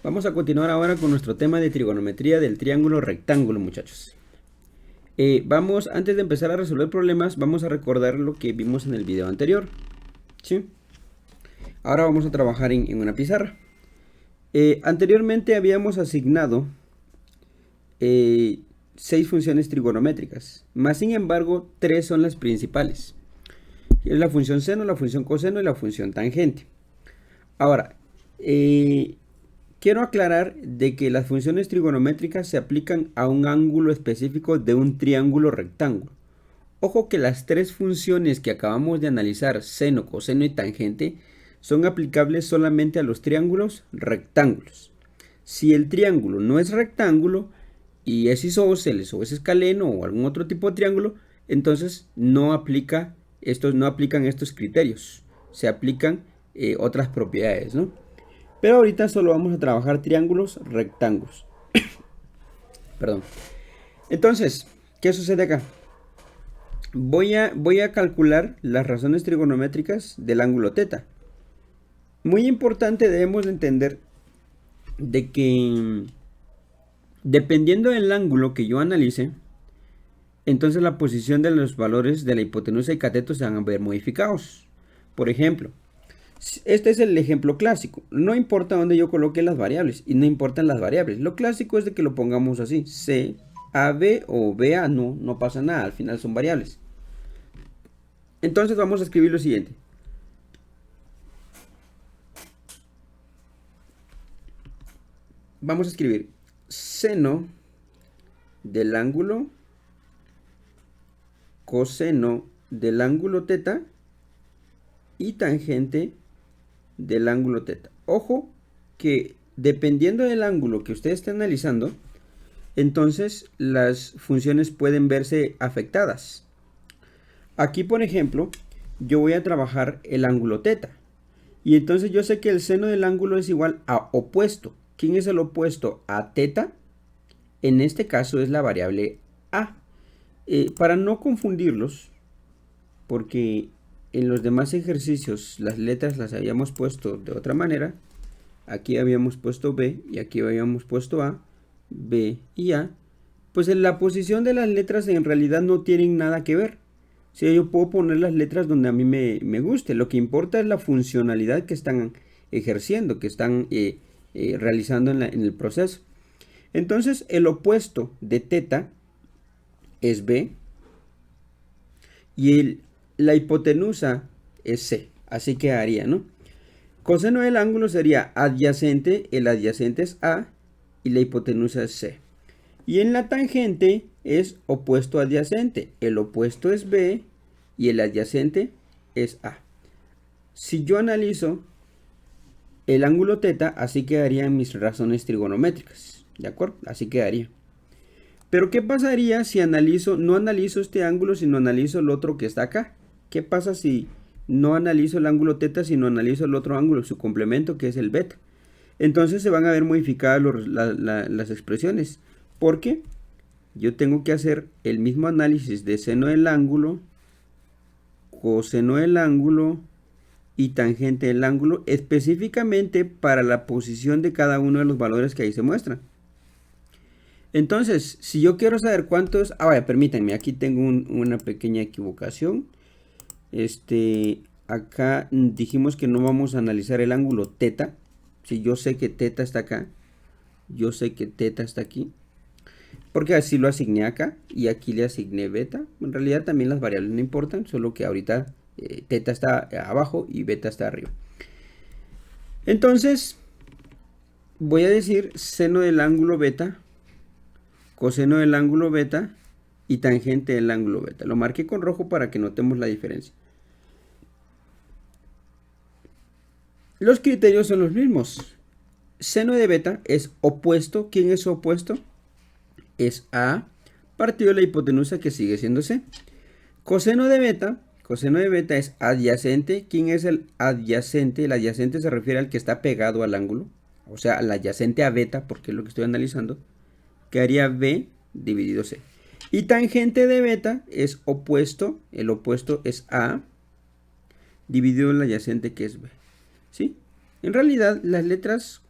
Vamos a continuar ahora con nuestro tema de trigonometría del triángulo rectángulo, muchachos. Antes de empezar a resolver problemas, vamos a recordar lo que vimos en el video anterior. ¿Sí? Ahora vamos a trabajar en una pizarra. Anteriormente habíamos asignado 6 funciones trigonométricas, más sin embargo 3 son las principales. Es la función seno, la función coseno y la función tangente. Ahora, quiero aclarar de que las funciones trigonométricas se aplican a un ángulo específico de un triángulo rectángulo. Ojo que las 3 funciones que acabamos de analizar, seno, coseno y tangente, son aplicables solamente a los triángulos rectángulos. Si el triángulo no es rectángulo y es isósceles o es escaleno o algún otro tipo de triángulo, entonces no aplican estos criterios. Se aplican otras propiedades, ¿no? Pero ahorita solo vamos a trabajar triángulos rectángulos. Perdón. Entonces, ¿qué sucede acá? Voy a calcular las razones trigonométricas del ángulo θ. Muy importante, debemos entender de que dependiendo del ángulo que yo analice, entonces la posición de los valores de la hipotenusa y cateto se van a ver modificados. Por ejemplo, este es el ejemplo clásico. No importa dónde yo coloque las variables y no importan las variables. Lo clásico es de que lo pongamos así. C, A, B o B, A. No pasa nada. Al final son variables. Entonces vamos a escribir lo siguiente. Vamos a escribir seno del ángulo, coseno del ángulo θ y tangente del ángulo θ. Ojo que dependiendo del ángulo que usted esté analizando, entonces las funciones pueden verse afectadas. Aquí, por ejemplo, yo voy a trabajar el ángulo θ. Y entonces yo sé que el seno del ángulo es igual a opuesto. ¿Quién es el opuesto a θ? En este caso es la variable a. Para no confundirlos, porque en los demás ejercicios las letras las habíamos puesto de otra manera. Aquí habíamos puesto B y aquí habíamos puesto A, B y A. Pues en la posición de las letras en realidad no tienen nada que ver. Si yo puedo poner las letras donde a mí me guste. Lo que importa es la funcionalidad que están ejerciendo, que están realizando en el proceso. Entonces el opuesto de θ es B y la hipotenusa es C. Así quedaría, ¿no? Coseno del ángulo sería adyacente, el adyacente es A y la hipotenusa es C. Y en la tangente es opuesto adyacente, el opuesto es B y el adyacente es A. Si yo analizo el ángulo θ, así quedarían mis razones trigonométricas, ¿de acuerdo? Así quedaría. Pero ¿qué pasaría si no analizo este ángulo, sino analizo el otro que está acá? ¿Qué pasa si no analizo el ángulo θ, sino analizo el otro ángulo, su complemento, que es el beta? Entonces se van a ver modificadas las expresiones, porque yo tengo que hacer el mismo análisis de seno del ángulo, coseno del ángulo y tangente del ángulo, específicamente para la posición de cada uno de los valores que ahí se muestran. Entonces, si yo quiero saber cuántos... vaya, permítanme, aquí tengo una pequeña equivocación. Acá dijimos que no vamos a analizar el ángulo θ. Si yo sé que θ está acá, yo sé que θ está aquí, porque así lo asigné acá y aquí le asigné beta. En realidad también las variables no importan, solo que ahorita θ está abajo y beta está arriba. Entonces voy a decir seno del ángulo beta, coseno del ángulo beta y tangente del ángulo beta. Lo marqué con rojo para que notemos la diferencia. Los criterios son los mismos. Seno de beta es opuesto. ¿Quién es su opuesto? Es A partido de la hipotenusa, que sigue siendo C. Coseno de beta es adyacente. ¿Quién es el adyacente? El adyacente se refiere al que está pegado al ángulo, o sea, al adyacente a beta, porque es lo que estoy analizando. Quedaría B dividido C. Y tangente de beta es opuesto. El opuesto es A dividido el adyacente, que es B. ¿Sí? En realidad las letras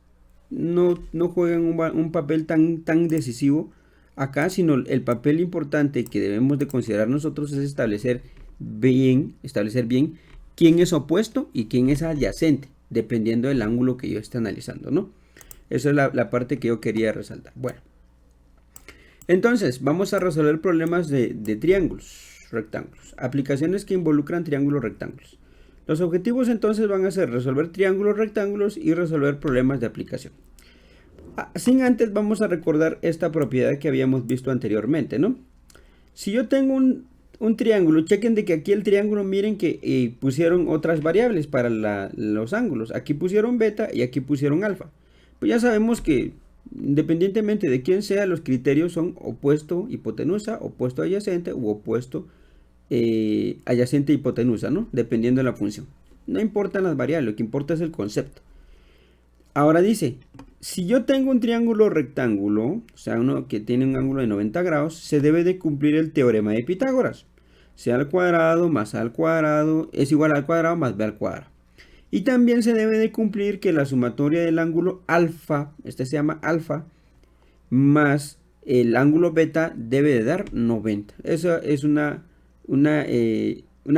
no juegan un papel tan decisivo acá, sino el papel importante que debemos de considerar nosotros es establecer bien quién es opuesto y quién es adyacente, dependiendo del ángulo que yo esté analizando, ¿no? Esa es la parte que yo quería resaltar. Bueno, entonces vamos a resolver problemas de triángulos, rectángulos, aplicaciones que involucran triángulos rectángulos. Los objetivos entonces van a ser resolver triángulos rectángulos y resolver problemas de aplicación. Sin antes vamos a recordar esta propiedad que habíamos visto anteriormente, ¿no? Si yo tengo un triángulo, chequen de que aquí el triángulo, miren que pusieron otras variables para los ángulos. Aquí pusieron beta y aquí pusieron alfa. Pues ya sabemos que independientemente de quién sea, los criterios son opuesto hipotenusa, opuesto adyacente u opuesto adyacente hipotenusa, ¿no? Dependiendo de la función. No importan las variables, lo que importa es el concepto. Ahora dice, si yo tengo un triángulo rectángulo, o sea, uno que tiene un ángulo de 90 grados, se debe de cumplir el teorema de Pitágoras. C al cuadrado más A al cuadrado es igual al cuadrado más B al cuadrado. Y también se debe de cumplir que la sumatoria del ángulo alfa, este se llama alfa, más el ángulo beta debe de dar 90. Esa es una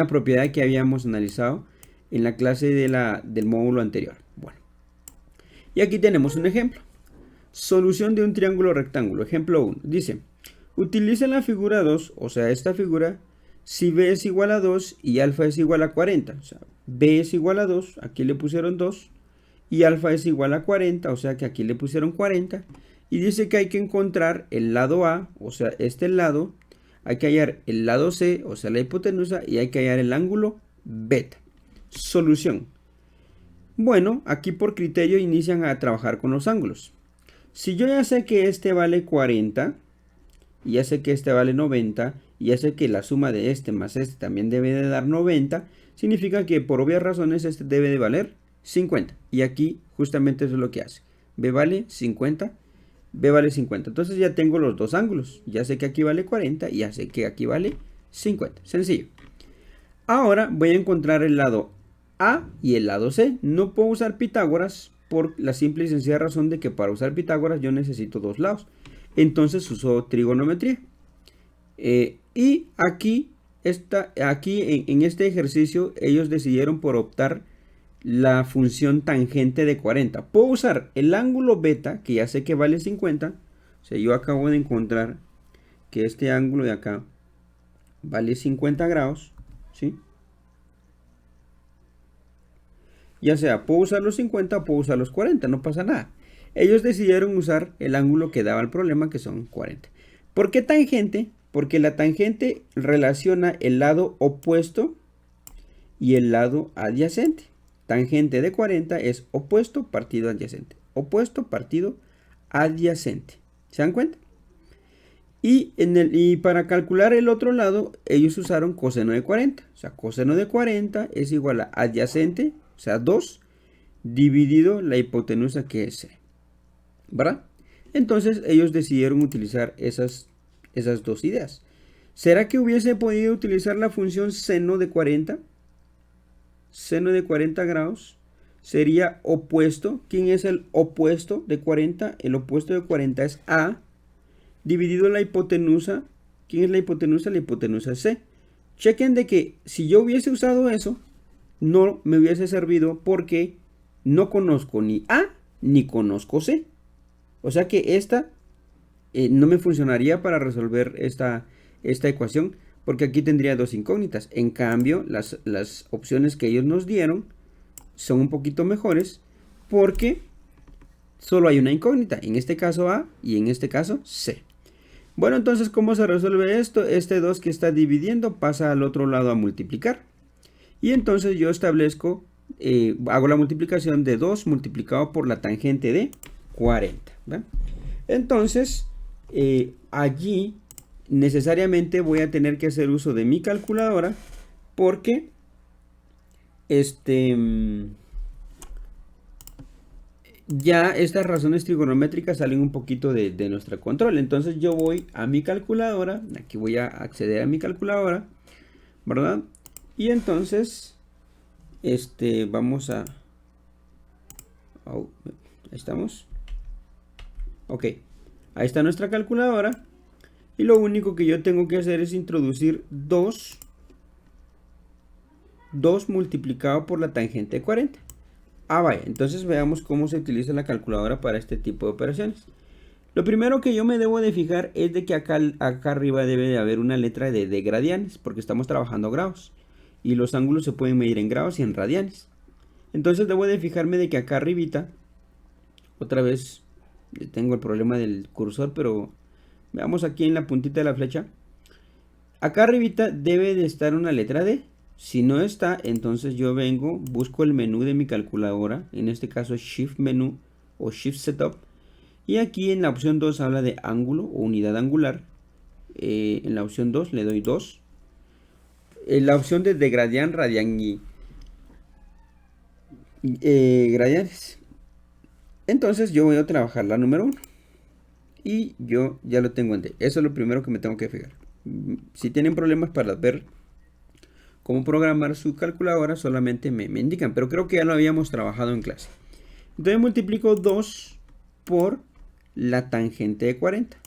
propiedad que habíamos analizado en la clase del módulo anterior. Bueno, y aquí tenemos un ejemplo. Solución de un triángulo rectángulo. Ejemplo 1. Dice, utiliza la figura 2, o sea, esta figura, si B es igual a 2 y alfa es igual a 40. O sea, B es igual a 2, aquí le pusieron 2, y alfa es igual a 40, o sea que aquí le pusieron 40. Y dice que hay que encontrar el lado A, o sea, este lado, hay que hallar el lado C, o sea, la hipotenusa, y hay que hallar el ángulo beta. Solución. Bueno, aquí por criterio inician a trabajar con los ángulos. Si yo ya sé que este vale 40, y ya sé que este vale 90, y ya sé que la suma de este más este también debe de dar 90, significa que por obvias razones este debe de valer 50. Y aquí justamente eso es lo que hace. B vale 50, B vale 50. Entonces ya tengo los dos ángulos. Ya sé que aquí vale 40 y ya sé que aquí vale 50. Sencillo. Ahora voy a encontrar el lado A y el lado C. No puedo usar Pitágoras por la simple y sencilla razón de que para usar Pitágoras yo necesito dos lados. Entonces uso trigonometría. Y aquí en este ejercicio ellos decidieron por optar la función tangente de 40. Puedo usar el ángulo beta, que ya sé que vale 50. O sea, yo acabo de encontrar que este ángulo de acá vale 50 grados, ¿sí? Ya sea, puedo usar los 50 o puedo usar los 40, no pasa nada. Ellos decidieron usar el ángulo que daba el problema, que son 40. ¿Por qué tangente? Porque la tangente relaciona el lado opuesto y el lado adyacente. Tangente de 40 es opuesto partido adyacente. Opuesto partido adyacente. ¿Se dan cuenta? Y para calcular el otro lado, ellos usaron coseno de 40. O sea, coseno de 40 es igual a adyacente, o sea, 2, dividido la hipotenusa que es C. ¿Verdad? Entonces ellos decidieron utilizar esas dos ideas. ¿Será que hubiese podido utilizar la función seno de 40? Seno de 40 grados sería opuesto. ¿Quién es el opuesto de 40? El opuesto de 40 es A, dividido la hipotenusa. ¿Quién es la hipotenusa? La hipotenusa es C. Chequen de que si yo hubiese usado eso, no me hubiese servido porque no conozco ni A ni conozco C. O sea que esta no me funcionaría para resolver esta ecuación, porque aquí tendría dos incógnitas. En cambio, las opciones que ellos nos dieron son un poquito mejores porque solo hay una incógnita. En este caso A y en este caso C. Bueno, entonces, ¿cómo se resuelve esto? Este 2 que está dividiendo pasa al otro lado a multiplicar. Y entonces yo establezco, hago la multiplicación de 2 multiplicado por la tangente de 40. ¿Ven? Entonces, allí necesariamente voy a tener que hacer uso de mi calculadora porque ya estas razones trigonométricas salen un poquito de nuestro control. Entonces yo voy a mi calculadora, aquí voy a acceder a mi calculadora, ¿verdad? Y entonces vamos a... ahí estamos. Ok, ahí está nuestra calculadora. Y lo único que yo tengo que hacer es introducir 2 multiplicado por la tangente de 40. Ah, vaya, entonces veamos cómo se utiliza la calculadora para este tipo de operaciones. Lo primero que yo me debo de fijar es de que acá arriba debe de haber una letra de gradianes, porque estamos trabajando grados. Y los ángulos se pueden medir en grados y en radianes. Entonces debo de fijarme de que acá arribita, otra vez tengo el problema del cursor, pero veamos aquí en la puntita de la flecha. Acá arribita debe de estar una letra D. Si no está, entonces yo vengo, busco el menú de mi calculadora, en este caso Shift Menú o Shift Setup. Y aquí en la opción 2 habla de ángulo o unidad angular. En la opción 2 le doy 2. En la opción de gradian, radian y gradianes. Entonces yo voy a trabajar la número 1. Y yo ya lo tengo en D. Eso es lo primero que me tengo que fijar. Si tienen problemas para ver cómo programar su calculadora, solamente me indican. Pero creo que ya lo habíamos trabajado en clase. Entonces multiplico 2 por la tangente de 40.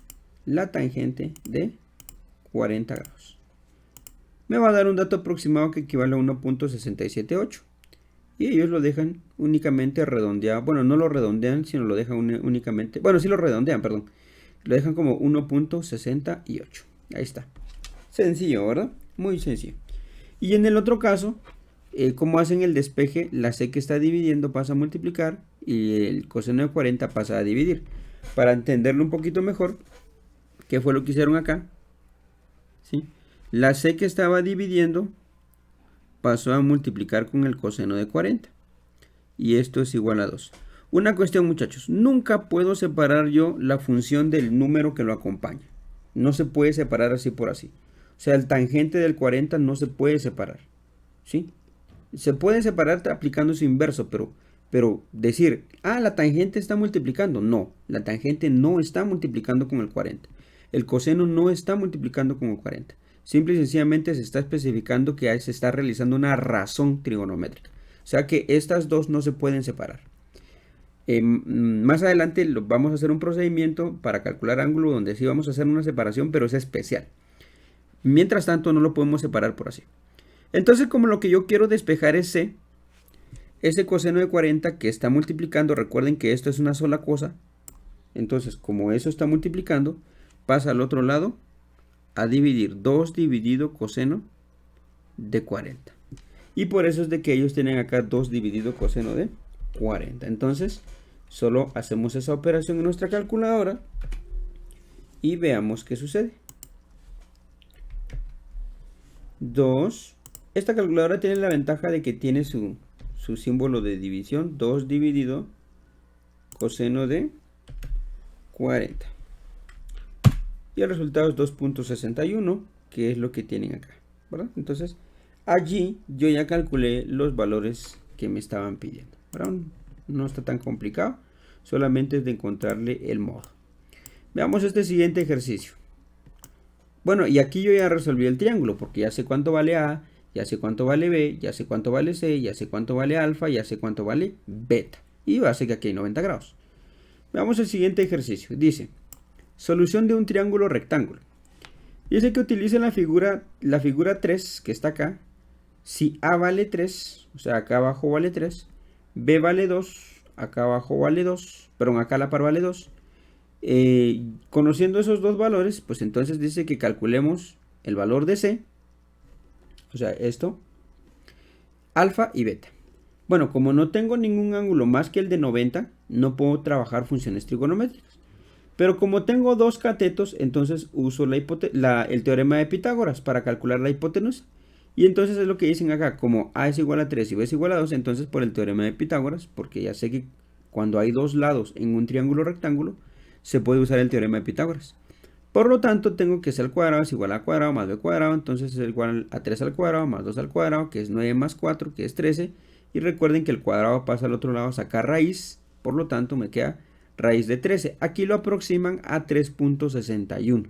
La tangente de 40 grados. Me va a dar un dato aproximado que equivale a 1.678. Y ellos lo dejan únicamente redondeado. Bueno, no lo redondean, sino lo dejan únicamente. Bueno, sí lo redondean, perdón. Lo dejan como 1.68. Ahí está. Sencillo, ¿verdad? Muy sencillo. Y en el otro caso, como hacen el despeje, la C que está dividiendo pasa a multiplicar y el coseno de 40 pasa a dividir. Para entenderlo un poquito mejor, ¿qué fue lo que hicieron acá? ¿Sí? La C que estaba dividiendo pasó a multiplicar con el coseno de 40. Y esto es igual a 2. Una cuestión, muchachos. Nunca puedo separar yo la función del número que lo acompaña. No se puede separar así por así. O sea, el tangente del 40 no se puede separar. ¿Sí? Se puede separar aplicando su inverso, pero decir, la tangente está multiplicando. No, la tangente no está multiplicando con el 40. El coseno no está multiplicando con el 40. Simple y sencillamente se está especificando que se está realizando una razón trigonométrica. O sea que estas dos no se pueden separar. Más adelante vamos a hacer un procedimiento para calcular ángulo donde sí vamos a hacer una separación, pero es especial. Mientras tanto no lo podemos separar por así. Entonces, como lo que yo quiero despejar es C, ese coseno de 40 que está multiplicando, recuerden que esto es una sola cosa. Entonces, como eso está multiplicando, pasa al otro lado a dividir 2 dividido coseno de 40. Y por eso es de que ellos tienen acá 2 dividido coseno de 40. Entonces, solo hacemos esa operación en nuestra calculadora y veamos qué sucede. 2. Esta calculadora tiene la ventaja de que tiene su símbolo de división. 2 dividido coseno de 40. Y el resultado es 2.61, que es lo que tienen acá, ¿verdad? Entonces, allí yo ya calculé los valores que me estaban pidiendo, ¿verdad? No está tan complicado, solamente es de encontrarle el modo. Veamos este siguiente ejercicio. Bueno, y aquí yo ya resolví el triángulo, porque ya sé cuánto vale A, ya sé cuánto vale B, ya sé cuánto vale C, ya sé cuánto vale alfa, ya sé cuánto vale beta. Y va a ser que aquí hay 90 grados. Veamos el siguiente ejercicio. Dice, solución de un triángulo rectángulo. Dice que utilicen la figura 3 que está acá. Si A vale 3, o sea, acá abajo vale 3, B vale 2, acá abajo vale 2, perdón, acá a la par vale 2. Conociendo esos dos valores, pues entonces dice que calculemos el valor de C, o sea, esto, alfa y beta. Bueno, como no tengo ningún ángulo más que el de 90, no puedo trabajar funciones trigonométricas. Pero como tengo dos catetos, entonces uso el teorema de Pitágoras para calcular la hipotenusa. Y entonces es lo que dicen acá, como A es igual a 3 y B es igual a 2, entonces por el teorema de Pitágoras, porque ya sé que cuando hay dos lados en un triángulo rectángulo, se puede usar el teorema de Pitágoras. Por lo tanto, tengo que C al cuadrado es igual a cuadrado más B cuadrado, entonces es igual a 3 al cuadrado más 2 al cuadrado, que es 9 más 4, que es 13. Y recuerden que el cuadrado pasa al otro lado, sacar raíz, por lo tanto me queda raíz de 13. Aquí lo aproximan a 3.61.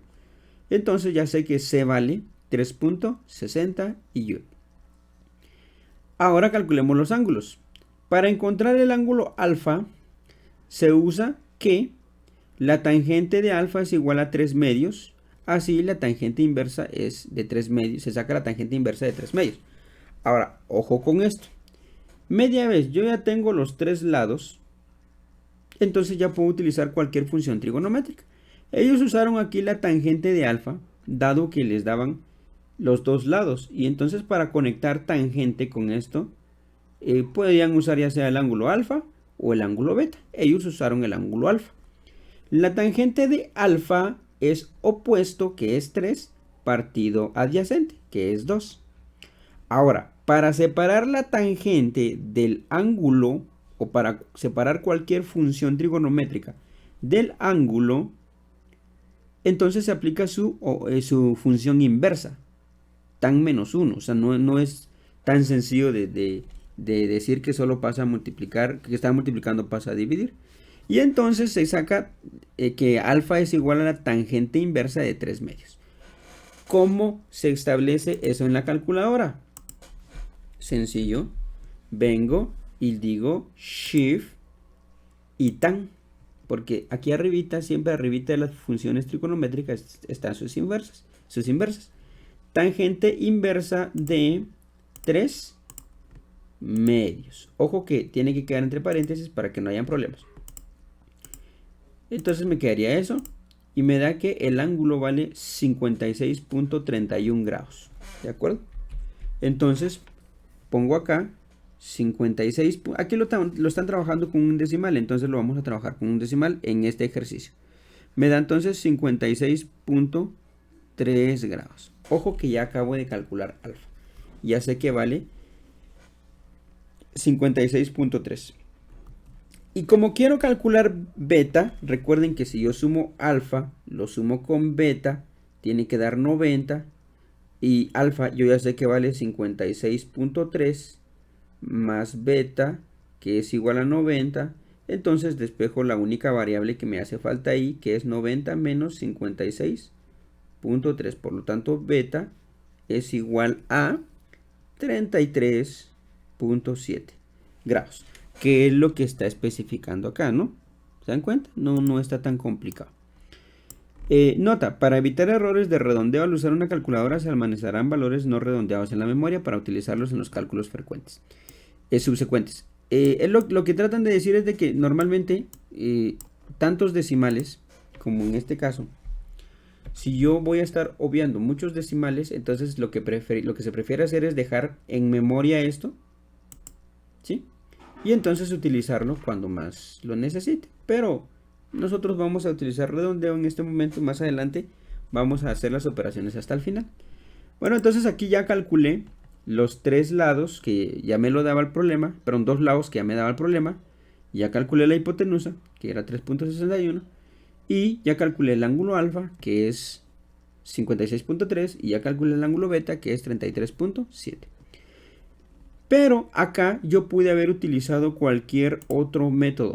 Entonces ya sé que C vale 3.61. Ahora calculemos los ángulos. Para encontrar el ángulo alfa, se usa que La tangente de alfa es igual a 3 medios. Así la tangente inversa es de 3 medios. Se saca la tangente inversa de 3 medios. Ahora, ojo con esto. Media vez yo ya tengo los tres lados. Entonces ya puedo utilizar cualquier función trigonométrica. Ellos usaron aquí la tangente de alfa, dado que les daban los dos lados. Y entonces para conectar tangente con esto, podrían usar ya sea el ángulo alfa o el ángulo beta. Ellos usaron el ángulo alfa. La tangente de alfa es opuesto, que es 3, partido adyacente, que es 2. Ahora, para separar la tangente del ángulo, o para separar cualquier función trigonométrica del ángulo, entonces se aplica su función inversa, tan menos 1. O sea, no es tan sencillo de decir que solo pasa a multiplicar, que está multiplicando pasa a dividir. Y entonces se saca que alfa es igual a la tangente inversa de 3 medios. ¿Cómo se establece eso en la calculadora? Sencillo. Vengo y digo shift y tan. Porque aquí arribita, siempre arribita de las funciones trigonométricas están sus inversas. Tangente inversa de 3 medios. Ojo que tiene que quedar entre paréntesis para que no hayan problemas. Entonces me quedaría eso. Y me da que el ángulo vale 56.31 grados. ¿De acuerdo? Entonces pongo acá 56. Aquí lo están trabajando con un decimal. Entonces lo vamos a trabajar con un decimal en este ejercicio. Me da entonces 56.3 grados. Ojo que ya acabo de calcular alfa. Ya sé que vale 56.3. Y como quiero calcular beta, recuerden que si yo sumo alfa, lo sumo con beta, tiene que dar 90. Y alfa yo ya sé que vale 56.3 más beta, que es igual a 90. Entonces despejo la única variable que me hace falta ahí, que es 90 menos 56.3. Por lo tanto, beta es igual a 33.7 grados. Que es lo que está especificando acá, ¿no? ¿Se dan cuenta? No está tan complicado. Nota, para evitar errores de redondeo al usar una calculadora se almacenarán valores no redondeados en la memoria para utilizarlos en los cálculos subsecuentes. Lo que tratan de decir es de que normalmente tantos decimales, como en este caso, si yo voy a estar obviando muchos decimales, entonces lo que se prefiere hacer es dejar en memoria esto, ¿sí? Y entonces utilizarlo cuando más lo necesite. Pero nosotros vamos a utilizar redondeo en este momento. Más adelante vamos a hacer las operaciones hasta el final. Bueno, entonces aquí ya calculé los tres lados que ya me lo daba el problema. Perdón, dos lados que ya me daba el problema. Ya calculé la hipotenusa, que era 3.61. Y ya calculé el ángulo alfa, que es 56.3. Y ya calculé el ángulo beta, que es 33.7. Pero acá yo pude haber utilizado cualquier otro método,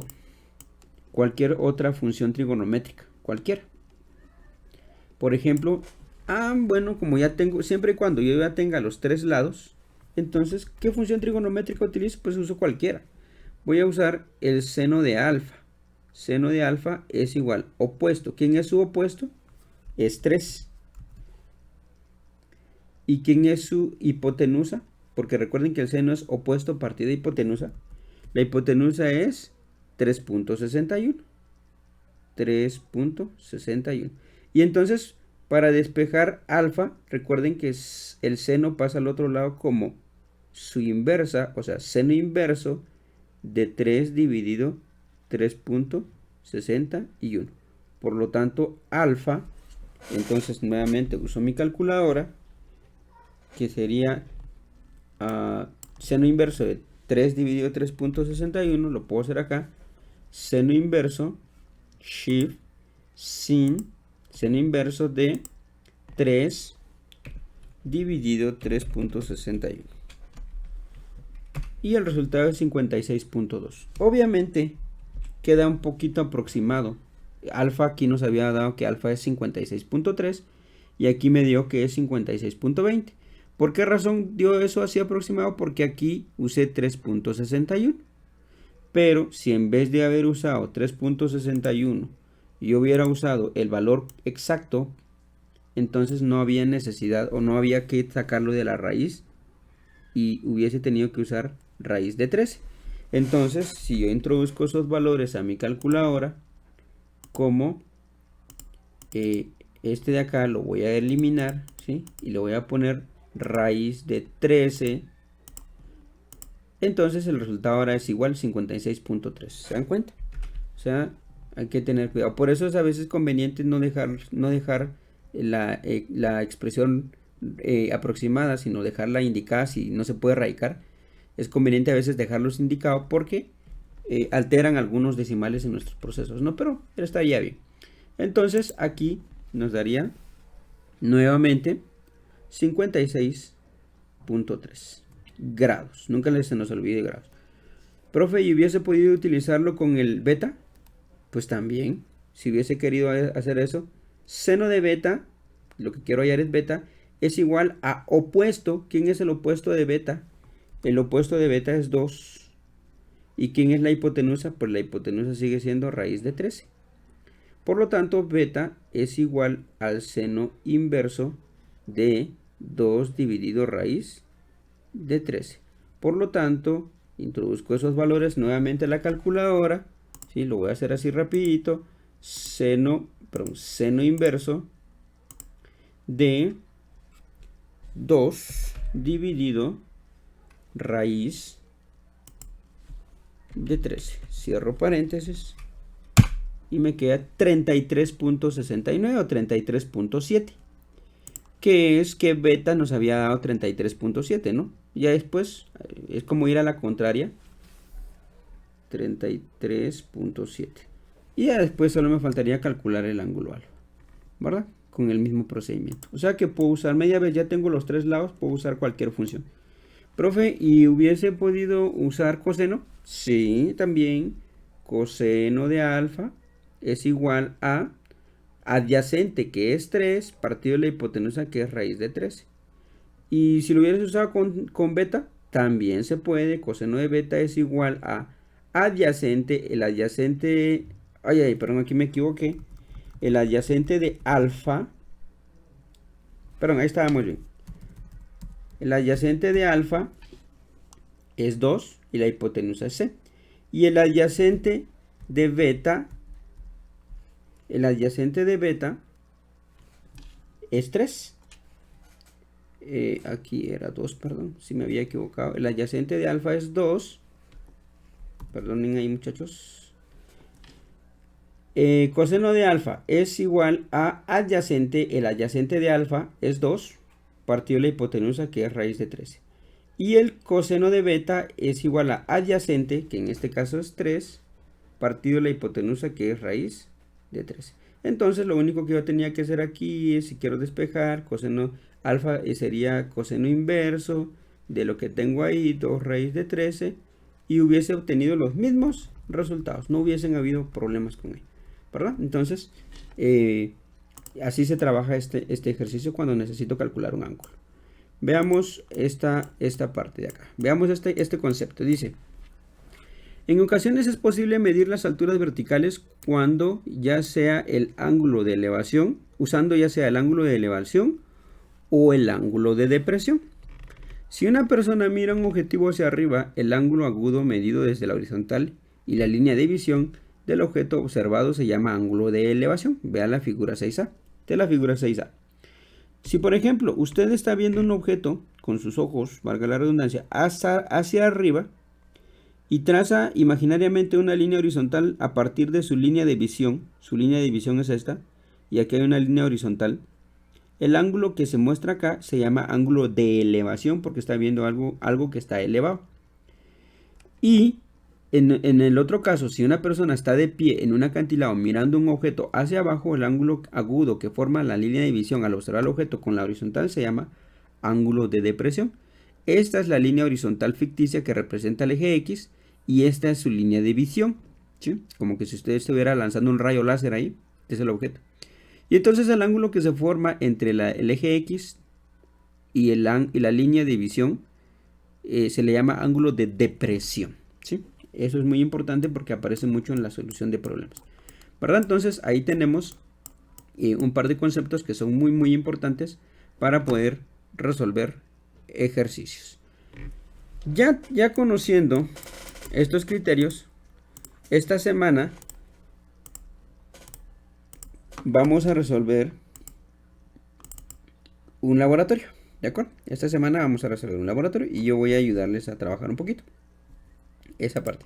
cualquier otra función trigonométrica, cualquiera. Por ejemplo, bueno, como ya tengo, siempre y cuando yo ya tenga los tres lados, entonces, ¿qué función trigonométrica utilizo? Pues uso cualquiera. Voy a usar el seno de alfa. Seno de alfa es igual, opuesto. ¿Quién es su opuesto? Es 3. ¿Y quién es su hipotenusa? Porque recuerden que el seno es opuesto partido de hipotenusa. La hipotenusa es 3.61. 3.61. Y entonces, para despejar alfa, recuerden que el seno pasa al otro lado como su inversa, o sea, seno inverso de 3 dividido 3.61. Por lo tanto, alfa, entonces nuevamente uso mi calculadora, que sería seno inverso de 3 dividido 3.61, lo puedo hacer acá. Seno inverso, shift, sin, seno inverso de 3 dividido 3.61. Y el resultado es 56.2. Obviamente queda un poquito aproximado. Alfa aquí nos había dado que alfa es 56.3 y aquí me dio que es 56.20. ¿Por qué razón dio eso así aproximado? Porque aquí usé 3.61. Pero si en vez de haber usado 3.61 yo hubiera usado el valor exacto, entonces no había necesidad o no había que sacarlo de la raíz y hubiese tenido que usar raíz de 13. Entonces, si yo introduzco esos valores a mi calculadora, como este de acá lo voy a eliminar, ¿sí? Y le voy a poner raíz de 13. Entonces el resultado ahora es igual a 56.3. ¿Se dan cuenta? O sea, hay que tener cuidado. Por eso es a veces conveniente no dejar la expresión aproximada, sino dejarla indicada si no se puede radicar. Es conveniente a veces dejarlos indicados porque alteran algunos decimales en nuestros procesos, ¿no? Pero estaría bien. Entonces aquí nos daría nuevamente 56.3 grados. Nunca se nos olvide grados. Profe, ¿y hubiese podido utilizarlo con el beta? Pues también, si hubiese querido hacer eso, seno de beta, lo que quiero hallar es beta, es igual a opuesto. ¿Quién es el opuesto de beta? El opuesto de beta es 2. ¿Y quién es la hipotenusa? Pues la hipotenusa sigue siendo raíz de 13. Por lo tanto, beta es igual al seno inverso de 2 dividido raíz de 13. Por lo tanto, introduzco esos valores nuevamente a la calculadora. ¿Sí? Lo voy a hacer así rapidito. Seno inverso de 2 dividido raíz de 13. Cierro paréntesis. Y me queda 33.69 o 33.7. Que es que beta nos había dado 33.7, ¿no? Ya después es como ir a la contraria. 33.7. Y ya después solo me faltaría calcular el ángulo alfa, ¿verdad? Con el mismo procedimiento. O sea que puedo usar media vez, ya tengo los tres lados, puedo usar cualquier función. Profe, ¿y hubiese podido usar coseno? Sí, también. Coseno de alfa es igual a adyacente, que es 3, partido de la hipotenusa, que es raíz de 13. Y si lo hubieras usado con beta, también se puede. Coseno de beta es igual a adyacente, el adyacente, perdón, aquí me equivoqué, el adyacente de alfa, perdón, ahí estábamos bien, el adyacente de alfa es 2 y la hipotenusa es c, y el adyacente de beta es 3. Aquí era 2, perdón, si me había equivocado. El adyacente de alfa es 2. Perdonen ahí, muchachos. Coseno de alfa es igual a adyacente. El adyacente de alfa es 2 partido la hipotenusa, que es raíz de 13. Y el coseno de beta es igual a adyacente, que en este caso es 3 partido la hipotenusa, que es raíz de 13. Entonces lo único que yo tenía que hacer aquí es, si quiero despejar, coseno alfa sería coseno inverso de lo que tengo ahí, 2 raíz de 13, y hubiese obtenido los mismos resultados, no hubiesen habido problemas con él, ¿verdad? Entonces, así se trabaja este ejercicio cuando necesito calcular un ángulo. Veamos esta parte de acá. Veamos este concepto. Dice: en ocasiones es posible medir las alturas verticales cuando ya sea el ángulo de elevación, usando ya sea el ángulo de elevación o el ángulo de depresión. Si una persona mira un objetivo hacia arriba, el ángulo agudo medido desde la horizontal y la línea de visión del objeto observado se llama ángulo de elevación. Vean la figura 6A. De la figura 6A. Si por ejemplo usted está viendo un objeto con sus ojos, valga la redundancia, hacia arriba, y traza imaginariamente una línea horizontal a partir de su línea de visión es esta, y aquí hay una línea horizontal, el ángulo que se muestra acá se llama ángulo de elevación porque está viendo algo que está elevado. Y en el otro caso, si una persona está de pie en un acantilado mirando un objeto hacia abajo, el ángulo agudo que forma la línea de visión al observar el objeto con la horizontal se llama ángulo de depresión. Esta es la línea horizontal ficticia que representa el eje X y esta es su línea de visión, ¿sí? Como que si usted estuviera lanzando un rayo láser ahí, es el objeto. Y entonces el ángulo que se forma entre el eje X y la línea de visión se le llama ángulo de depresión, ¿sí? Eso es muy importante porque aparece mucho en la solución de problemas. ¿verdad? Entonces ahí tenemos un par de conceptos que son muy importantes para poder resolver ejercicios. Ya conociendo estos criterios, esta semana vamos a resolver un laboratorio, ¿de acuerdo? Esta semana vamos a resolver un laboratorio y yo voy a ayudarles a trabajar un poquito esa parte.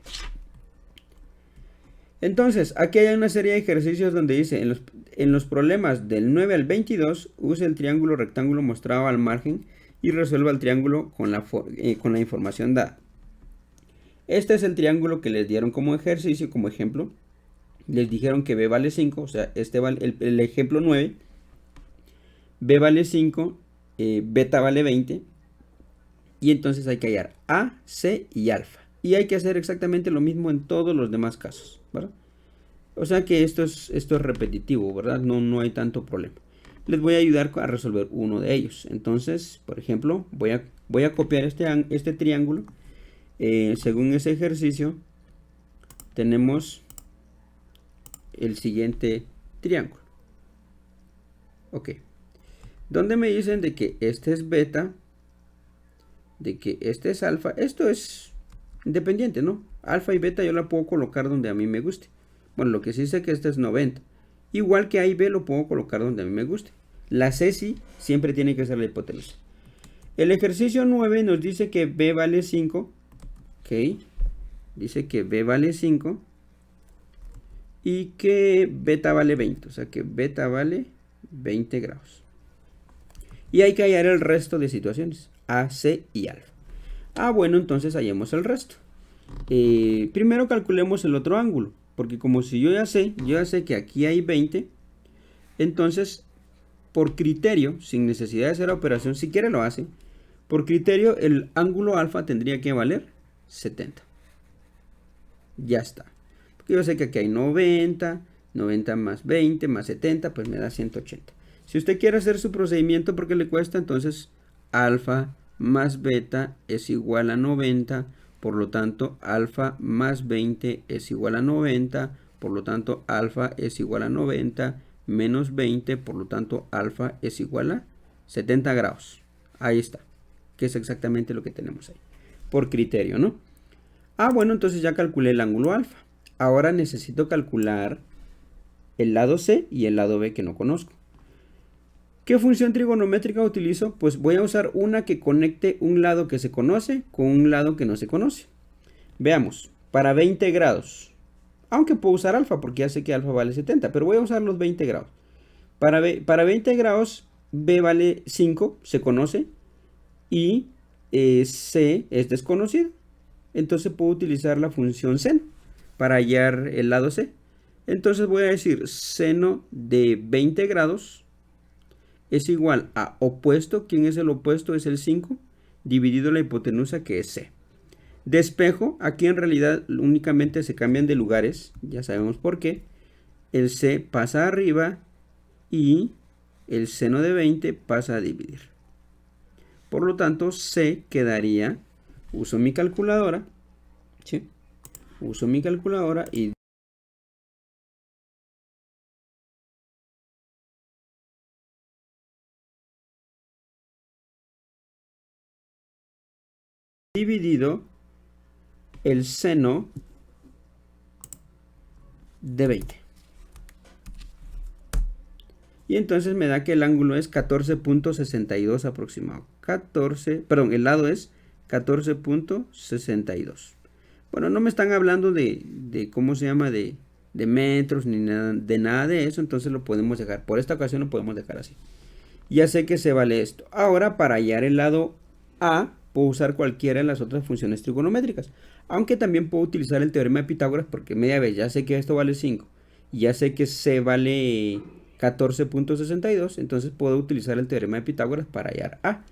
Entonces, aquí hay una serie de ejercicios donde dice, en los problemas del 9 al 22, use el triángulo rectángulo mostrado al margen y resuelva el triángulo con la información dada. Este es el triángulo que les dieron como ejercicio, como ejemplo. Les dijeron que B vale 5, o sea, este vale el ejemplo 9. B vale 5, beta vale 20. Y entonces hay que hallar A, C y alfa. Y hay que hacer exactamente lo mismo en todos los demás casos, ¿verdad? O sea que esto es repetitivo, ¿verdad? No hay tanto problema. Les voy a ayudar a resolver uno de ellos. Entonces, por ejemplo, voy a copiar este triángulo. Según ese ejercicio, tenemos el siguiente triángulo. Ok. Donde me dicen de que este es beta, de que este es alfa. Esto es independiente, ¿no? Alfa y beta yo la puedo colocar donde a mí me guste. Bueno, lo que sí sé que este es 90. Igual que A y B lo puedo colocar donde a mí me guste. La C sí siempre tiene que ser la hipotenusa. El ejercicio 9 nos dice que B vale 5. Ok. Dice que B vale 5. Y que beta vale 20. O sea que beta vale 20 grados. Y hay que hallar el resto de situaciones. A, C y alfa. Bueno, entonces hallemos el resto. Primero calculemos el otro ángulo. Porque como si yo ya sé que aquí hay 20. Entonces, por criterio, sin necesidad de hacer la operación, si quiere lo hace. Por criterio, el ángulo alfa tendría que valer 70. Ya está. Porque yo sé que aquí hay 90. 90 más 20 más 70, pues me da 180. Si usted quiere hacer su procedimiento porque le cuesta, entonces alfa más beta es igual a 90. Por lo tanto, alfa más 20 es igual a 90. Por lo tanto, alfa es igual a 90 menos 20. Por lo tanto, alfa es igual a 70 grados. Ahí está. Que es exactamente lo que tenemos ahí. Por criterio, ¿no? Bueno, entonces ya calculé el ángulo alfa. Ahora necesito calcular el lado C y el lado B que no conozco. ¿Qué función trigonométrica utilizo? Pues voy a usar una que conecte un lado que se conoce con un lado que no se conoce. Veamos, para 20 grados, aunque puedo usar alfa porque ya sé que alfa vale 70, pero voy a usar los 20 grados. Para 20 grados, B vale 5, se conoce, y C es desconocido. Entonces puedo utilizar la función seno para hallar el lado C. Entonces voy a decir seno de 20 grados es igual a opuesto. ¿Quién es el opuesto? Es el 5 dividido la hipotenusa, que es C. Despejo, aquí en realidad únicamente se cambian de lugares, ya sabemos por qué. El C pasa arriba y el seno de 20 pasa a dividir. Por lo tanto, C quedaría, uso mi calculadora, ¿sí? Uso mi calculadora y dividido el seno de 20. Y entonces me da que el ángulo es 14.62 aproximado. El lado es 14.62. Bueno, no me están hablando de ¿cómo se llama? De metros ni nada de eso. Entonces lo podemos dejar. Por esta ocasión lo podemos dejar así. Ya sé que se vale esto. Ahora, para hallar el lado A, puedo usar cualquiera de las otras funciones trigonométricas. Aunque también puedo utilizar el teorema de Pitágoras, porque media vez ya sé que esto vale 5. Y ya sé que C vale 14.62. Entonces puedo utilizar el teorema de Pitágoras para hallar A.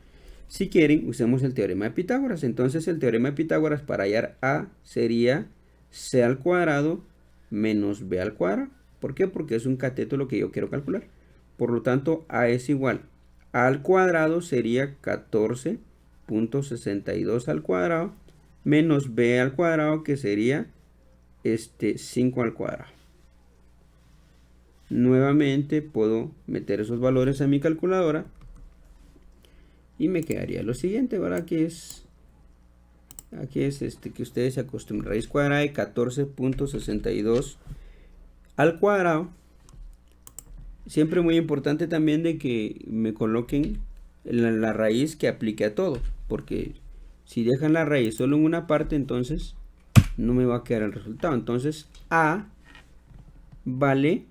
Si quieren, usemos el teorema de Pitágoras. Entonces el teorema de Pitágoras para hallar A sería C al cuadrado menos B al cuadrado. ¿Por qué? Porque es un cateto lo que yo quiero calcular. Por lo tanto, A es igual. A al cuadrado sería 14.62 al cuadrado menos B al cuadrado, que sería 5 al cuadrado. nuevamente puedo meter esos valores a mi calculadora y me quedaría lo siguiente. ¿Verdad? Aquí es que ustedes se acostumbran. Raíz cuadrada de 14.62 al cuadrado. Siempre muy importante también de que me coloquen la raíz que aplique a todo, porque si dejan la raíz solo en una parte, entonces no me va a quedar el resultado. Entonces A vale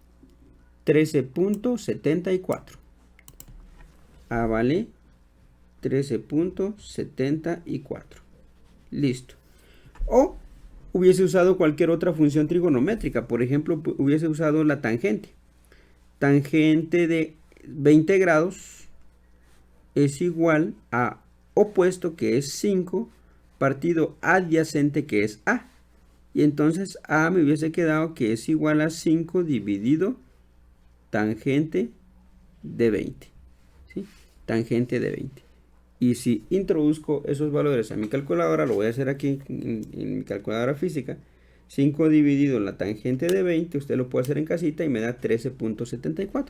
13.74. A vale 13.74. Listo. O hubiese usado cualquier otra función trigonométrica. Por ejemplo, hubiese usado la tangente. Tangente de 20 grados es igual a opuesto, que es 5, partido adyacente, que es A. Y entonces A me hubiese quedado que es igual a 5 dividido tangente de 20. ¿Sí? Tangente de 20. Y si introduzco esos valores a mi calculadora, lo voy a hacer aquí en mi calculadora física. 5 dividido la tangente de 20, usted lo puede hacer en casita y me da 13.74.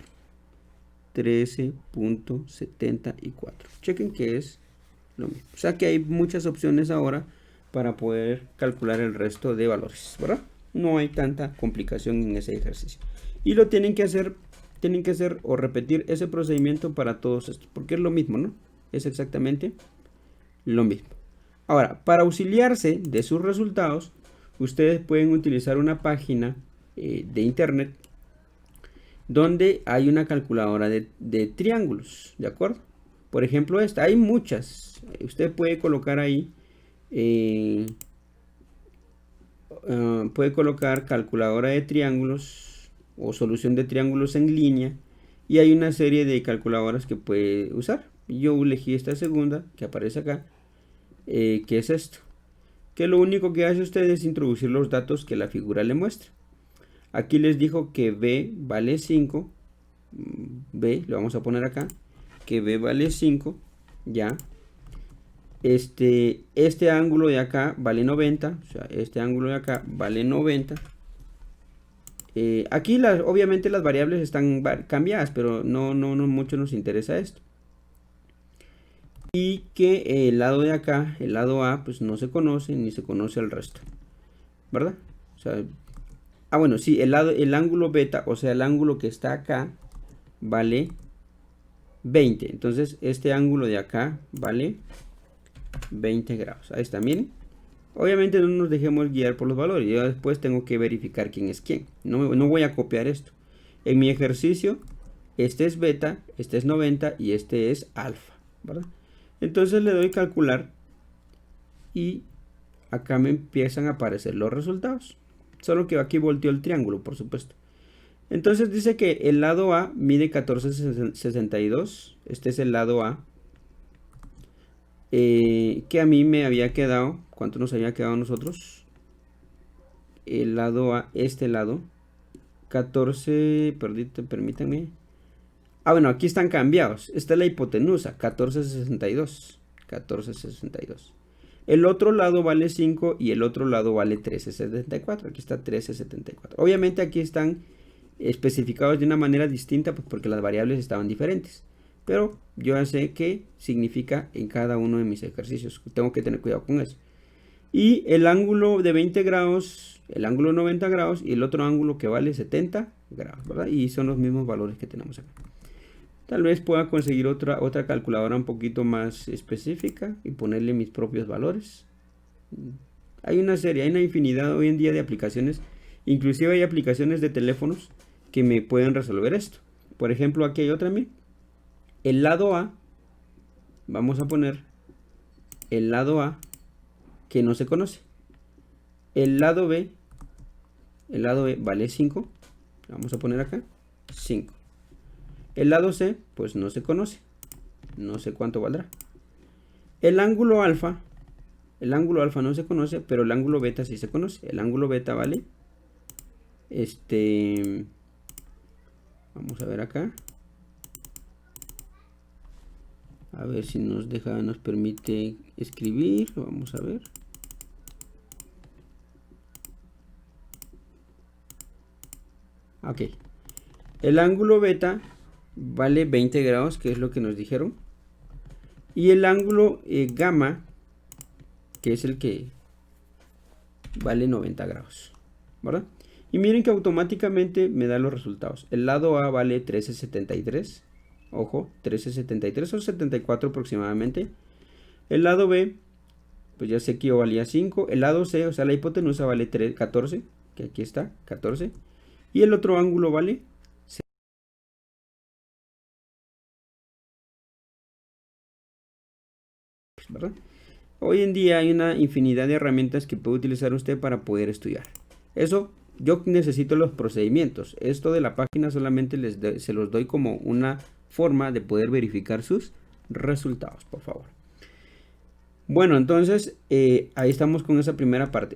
13.74. Chequen que es lo mismo. O sea que hay muchas opciones ahora para poder calcular el resto de valores, ¿verdad? No hay tanta complicación en ese ejercicio. Y lo tienen que hacer o repetir ese procedimiento para todos estos, porque es lo mismo, ¿no? Es exactamente lo mismo. Ahora, para auxiliarse de sus resultados, ustedes pueden utilizar una página de internet donde hay una calculadora de triángulos, ¿de acuerdo? Por ejemplo, esta, hay muchas. Usted puede colocar ahí, puede colocar calculadora de triángulos o solución de triángulos en línea, y hay una serie de calculadoras que puede usar. Yo elegí esta segunda que aparece acá, que es esto, que lo único que hace usted es introducir los datos que la figura le muestra. Aquí les dijo que B vale 5. B, lo vamos a poner acá. Que B vale 5. Ya. Este ángulo de acá vale 90. O sea, este ángulo de acá vale 90. Aquí obviamente las variables están cambiadas, pero no mucho nos interesa esto. Y que el lado de acá, el lado A, pues no se conoce ni se conoce el resto, ¿verdad? O sea, bueno, sí, el ángulo beta, o sea, el ángulo que está acá, vale 20. Entonces, este ángulo de acá vale 20 grados. Ahí está, miren. Obviamente no nos dejemos guiar por los valores. Yo después tengo que verificar quién es quién. No voy a copiar esto. En mi ejercicio, este es beta, este es 90 y este es alfa, ¿verdad? Entonces le doy calcular y acá me empiezan a aparecer los resultados. Solo que aquí volteó el triángulo, por supuesto. Entonces dice que el lado A mide 14.62. Este es el lado A. Que a mí me había quedado. ¿Cuánto nos había quedado a nosotros? El lado A, este lado. 14, permítanme. Bueno, aquí están cambiados. Esta es la hipotenusa, 14.62. 14.62. El otro lado vale 5 y el otro lado vale 13.74. Aquí está 13.74. Obviamente aquí están especificados de una manera distinta, pues porque las variables estaban diferentes. Pero yo ya sé qué significa en cada uno de mis ejercicios. Tengo que tener cuidado con eso. Y el ángulo de 20 grados, el ángulo 90 grados y el otro ángulo que vale 70 grados, ¿verdad? Y son los mismos valores que tenemos acá. Tal vez pueda conseguir otra calculadora un poquito más específica y ponerle mis propios valores. Hay una infinidad hoy en día de aplicaciones. Inclusive hay aplicaciones de teléfonos que me pueden resolver esto. Por ejemplo, aquí hay otra mía. El lado A, vamos a poner el lado A que no se conoce. El lado B vale 5. Vamos a poner acá 5. El lado C, pues no se conoce. No sé cuánto valdrá. El ángulo alfa no se conoce, pero el ángulo beta sí se conoce. El ángulo beta vale. Vamos a ver acá. A ver si nos permite escribir. Vamos a ver. Ok. El ángulo beta vale 20 grados, que es lo que nos dijeron. Y el ángulo gamma, que es el que vale 90 grados, ¿verdad? Y miren que automáticamente me da los resultados. El lado A vale 13.73. Ojo, 13.73 o 74 aproximadamente. El lado B, pues ya sé que yo valía 5. El lado C, o sea, la hipotenusa vale 14, que aquí está, 14. Y el otro ángulo vale 6, ¿verdad? Hoy en día hay una infinidad de herramientas que puede utilizar usted para poder estudiar. Eso, yo necesito los procedimientos. Esto de la página solamente se los doy como una forma de poder verificar sus resultados, por favor. Bueno, entonces ahí estamos con esa primera parte.